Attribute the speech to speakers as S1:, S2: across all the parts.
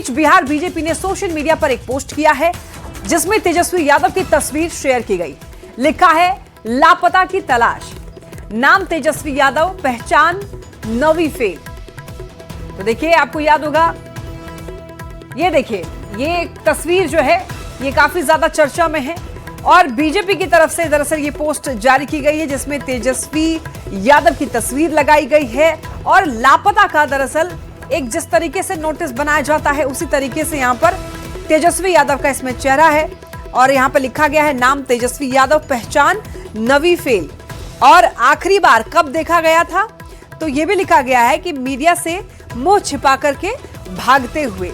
S1: बीच Bihar BJP ने social media पर एक पोस्ट किया है जिसमें तेजस्वी यादव की तस्वीर शेयर की गई। लिखा है लापता की तलाश, नाम तेजस्वी यादव, पहचान नवी फेल। तो देखिए, आपको याद होगा, ये देखिए, ये तस्वीर जो है ये काफी ज्यादा चर्चा में है और बीजेपी की तरफ से दरअसल ये पोस्ट जारी की गई है जिसमें तेजस्वी यादव की तस्वीर लगाई गई है और लापता का दरअसल एक जिस तरीके से नोटिस बनाया जाता है उसी तरीके से यहां पर तेजस्वी यादव का इसमें चेहरा है और यहां पर लिखा गया है नाम तेजस्वी यादव, पहचान नवी फेल। और आखिरी बार कब देखा गया था तो यह भी लिखा गया है कि मीडिया से मुंह छिपा करके भागते हुए।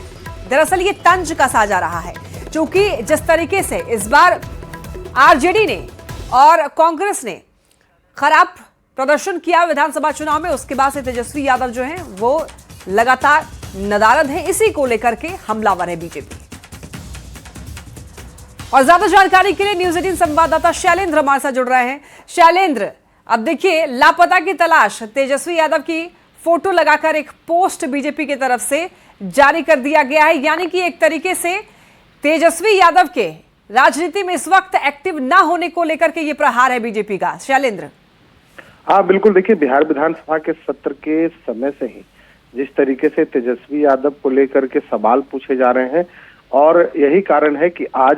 S1: दरअसल ये तंज कसा जा रहा है क्योंकि जिस तरीके से इस बार आरजेडी ने और कांग्रेस ने खराब प्रदर्शन किया विधानसभा चुनाव में, उसके बाद से तेजस्वी यादव जो हैं वो लगातार नदारद हैं। इसी को लेकर के हमलावर है बीजेपी। और ज्यादा जानकारी के लिए न्यूज 18 संवाददाता शैलेंद्र हमारे साथ जुड़ रहे हैं। शैलेंद्र, अब देखिए, लापता की तलाश, तेजस्वी यादव की फोटो लगाकर एक पोस्ट बीजेपी की तरफ से जारी कर दिया गया है, यानी कि एक तरीके से तेजस्वी यादव के राजनीति में इस वक्त एक्टिव ना होने को लेकर के ये प्रहार है बीजेपी का। शैलेंद्र।
S2: हाँ बिल्कुल, देखिए, बिहार विधानसभा के सत्र के समय से ही जिस तरीके से तेजस्वी यादव को लेकर के सवाल पूछे जा रहे हैं और यही कारण है कि आज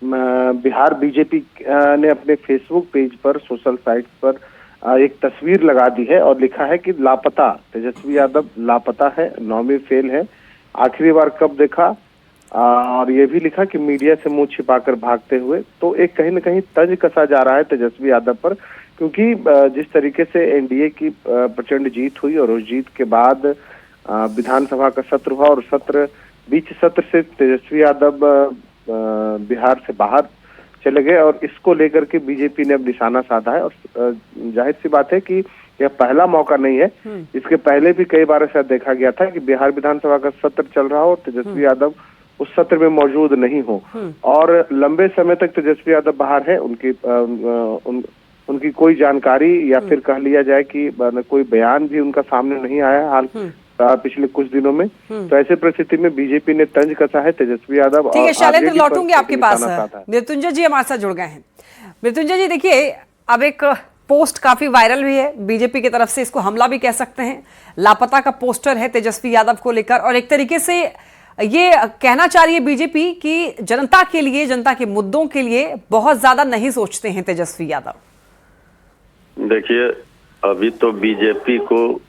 S2: बिहार बीजेपी ने अपने फेसबुक पेज पर, सोशल साइट पर एक तस्वीर लगा दी है और लिखा है कि लापता, तेजस्वी यादव लापता है, नौवीं फेल है, आखिरी बार कब देखा, और ये भी लिखा कि मीडिया से मुंह छिपाकर भागते हुए। तो एक कहीं न कहीं तंज कसा जा रहा है तेजस्वी यादव पर, क्योंकि जिस तरीके से एनडीए की प्रचंड जीत हुई और उस जीत के बाद विधानसभा का सत्र हुआ और बीच सत्र से तेजस्वी यादव बिहार से बाहर चले गए और इसको लेकर के बीजेपी ने अब निशाना साधा है। और जाहिर सी बात है कि यह पहला मौका नहीं है, इसके पहले भी कई बार ऐसा देखा गया था कि बिहार विधानसभा का सत्र चल रहा हो और तेजस्वी यादव उस सत्र में मौजूद नहीं हो और लंबे समय तक तेजस्वी यादव बाहर है। उनकी कोई जानकारी या फिर कह लिया जाए कि कोई बयान भी उनका सामने नहीं आया हाल पिछले कुछ दिनों में। तो ऐसे परिस्थिति में बीजेपी ने तंज कसा है तेजस्वी यादव।
S1: ठीक है शैलेंद्र, लौटूंगी आपके पास। मृत्युंजय जी हमारे साथ जुड़ गए हैं। मृत्युंजय जी, देखिए, अब एक पोस्ट काफी वायरल हुई है बीजेपी की तरफ से, इसको हमला भी कह सकते हैं। लापता का पोस्टर है तेजस्वी यादव को लेकर और एक तरीके से ये कहना चाह रही है बीजेपी कि जनता के लिए, जनता के मुद्दों के लिए बहुत ज्यादा नहीं सोचते हैं तेजस्वी यादव।
S3: देखिए, अभी तो बीजेपी को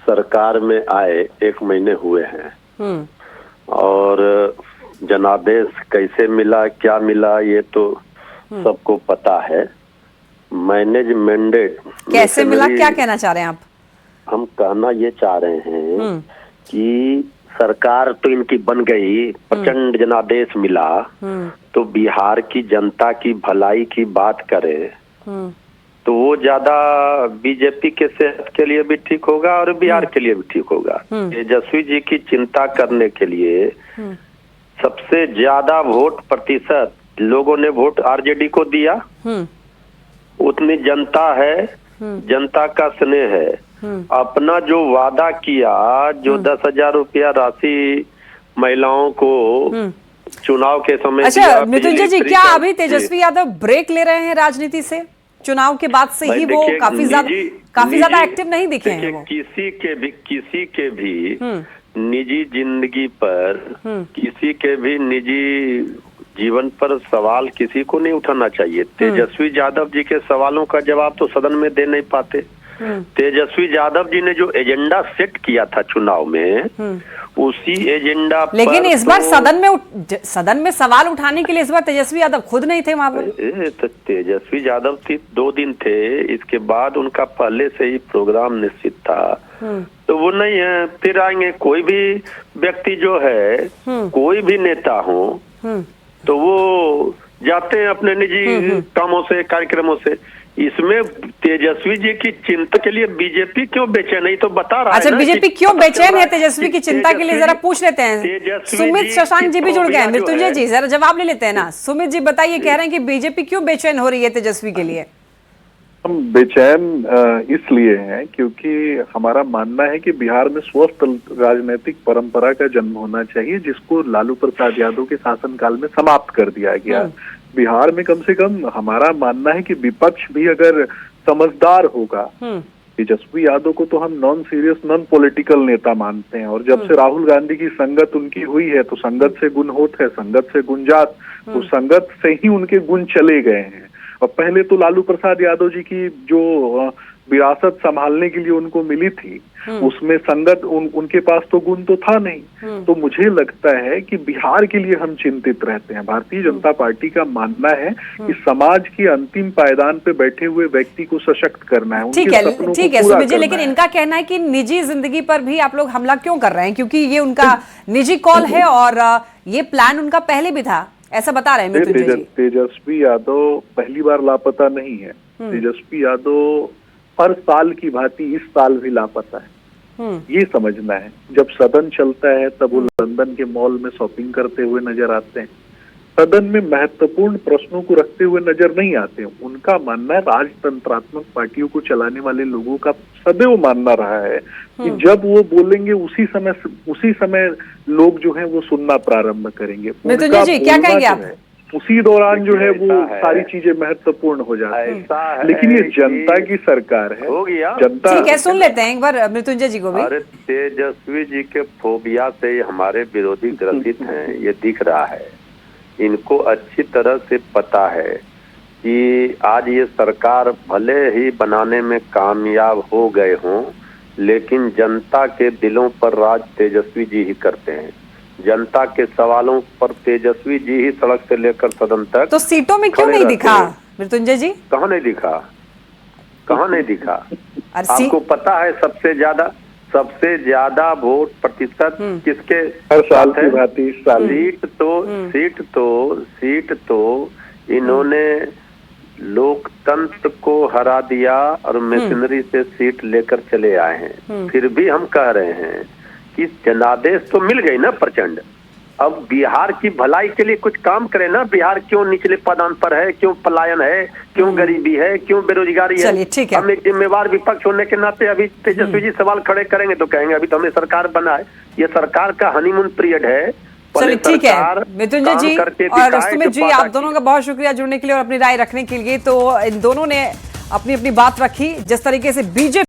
S3: सरकार में आए 1 महीने हुए हैं और जनादेश कैसे मिला, क्या मिला, ये तो सबको पता है। मैनेज मैंडेट
S1: कैसे मिला, क्या कहना चाह रहे हैं आप?
S3: हम कहना ये चाह रहे हैं कि सरकार तो इनकी बन गई, प्रचंड जनादेश मिला, तो बिहार की जनता की भलाई की बात करे तो वो ज्यादा बीजेपी के सेहत के लिए भी ठीक होगा और बिहार के लिए भी ठीक होगा। तेजस्वी जी की चिंता करने के लिए सबसे ज्यादा वोट प्रतिशत लोगों ने वोट आरजेडी को दिया, उतनी जनता है, जनता का स्नेह है। अपना जो वादा किया, जो 10,000 रुपया राशि महिलाओं को चुनाव के समय।
S1: अच्छा मृत्युंजय जी, क्या अभी तेजस्वी यादव ब्रेक ले रहे हैं राजनीति से? चुनाव के बाद से ही वो काफी ज्यादा एक्टिव नहीं दिखे हैं वो।
S3: किसी के भी निजी जिंदगी पर, किसी के भी निजी जीवन पर सवाल किसी को नहीं उठाना चाहिए। तेजस्वी यादव जी के सवालों का जवाब तो सदन में दे नहीं पाते। तेजस्वी यादव जी ने जो एजेंडा सेट किया था चुनाव में, उसी एजेंडा
S1: लेकिन इस बार सदन में सवाल उठाने के लिए इस बार तेजस्वी यादव खुद नहीं थे वहां पर।
S3: तो तेजस्वी यादव 2 दिन थे, इसके बाद उनका पहले से ही प्रोग्राम निश्चित था, तो वो नहीं है। फिर आएंगे कोई भी व्यक्ति जो है, कोई भी नेता हो, तो वो जाते हैं अपने निजी कामों से, कार्यक्रमों से। इसमें तेजस्वी जी की चिंता के लिए बीजेपी क्यों बेचैन है, तो बता रहा है।
S1: अच्छा, बीजेपी क्यों बेचैन है तेजस्वी की चिंता के लिए, जरा पूछ लेते हैं। सुमित शशांक जी भी जुड़ गए। मृत्युंजय जी जरा जवाब ले लेते हैं ना। सुमित जी बताइए, कह रहे हैं कि बीजेपी क्यों बेचैन हो रही है तेजस्वी के लिए?
S4: हम बेचैन इसलिए हैं क्योंकि हमारा मानना है कि बिहार में स्वस्थ राजनीतिक परंपरा का जन्म होना चाहिए, जिसको लालू प्रसाद यादव के शासनकाल में समाप्त कर दिया गया। बिहार में कम से कम हमारा मानना है कि विपक्ष भी अगर समझदार होगा, तेजस्वी यादव को तो हम नॉन सीरियस नॉन पॉलिटिकल नेता मानते हैं, और जब से राहुल गांधी की संगत उनकी हुई है तो संगत से गुण होत है, संगत से गुण जात, तो संगत से ही उनके गुण चले गए हैं। और पहले तो लालू प्रसाद यादव जी की जो विरासत संभालने के लिए उनको मिली थी, उसमें संगत उनके पास तो गुण तो था नहीं। तो मुझे लगता है कि बिहार के लिए हम चिंतित रहते हैं। भारतीय जनता पार्टी का मानना है कि समाज की अंतिम पायदान पे बैठे हुए व्यक्ति को सशक्त करना है,
S1: ठीक है सुमित जी, लेकिन इनका कहना है कि निजी जिंदगी पर भी आप लोग हमला क्यों कर रहे हैं, क्योंकि ये उनका निजी कॉल है और ये प्लान उनका पहले भी था, ऐसा बता रहे हैं।
S4: तेजस्वी यादव पहली बार लापता नहीं है। तेजस्वी यादव हर साल की भांति इस साल भी लापता है, ये समझना है। जब सदन चलता है तब वो लंदन के मॉल में शॉपिंग करते हुए नजर आते हैं, सदन में महत्वपूर्ण प्रश्नों को रखते हुए नजर नहीं आते। उनका मानना है, राजतंत्रात्मक पार्टियों को चलाने वाले लोगों का सदैव मानना रहा है कि जब वो बोलेंगे उसी समय लोग जो है वो सुनना प्रारंभ करेंगे।
S1: मृत्युंजय जी क्या कहेंगे आप?
S4: उसी दौरान जो है वो सारी चीजें महत्वपूर्ण हो जाती है, लेकिन ये जनता की सरकार है,
S3: हो गया
S4: जनता।
S1: ठीक है, सुन लेते हैं एक बार मृत्युंजय जी को भी।
S3: अरे तेजस्वी जी के फोबिया से हमारे विरोधी ग्रसित हैं, ये दिख रहा है। इनको अच्छी तरह से पता है कि आज ये सरकार भले ही बनाने में कामयाब हो गए हों, लेकिन जनता के दिलों पर राज तेजस्वी जी ही करते हैं। जनता के सवालों पर तेजस्वी जी ही सड़क से लेकर सदन तक।
S1: तो सीटों में क्यों नहीं दिखा मृत्युंजय जी?
S3: कहाँ नहीं दिखा, कहाँ नहीं दिखा? आपको पता है सबसे ज्यादा वोट प्रतिशत किसके
S4: हर साल की भांति इस साल
S3: सीट तो इन्होंने लोकतंत्र को हरा दिया और मशीनरी से सीट लेकर चले आए हैं। फिर भी हम कह रहे हैं कि जनादेश तो मिल गई ना प्रचंड, अब बिहार की भलाई के लिए कुछ काम करे ना। बिहार क्यों निचले पदान पर है, क्यों पलायन है, क्यों गरीबी है, क्यों बेरोजगारी है? हम एक जिम्मेवार विपक्ष होने के नाते अभी तेजस्वी जी सवाल खड़े करेंगे तो कहेंगे अभी तो हमने सरकार बना है, ये सरकार का हनीमून पीरियड है।
S1: चलिए ठीक है मृत्युंजय जी और सुमित जी, आप दोनों का बहुत शुक्रिया जुड़ने के लिए और अपनी राय रखने के लिए। तो इन दोनों ने अपनी अपनी बात रखी। जिस तरीके से बीजेपी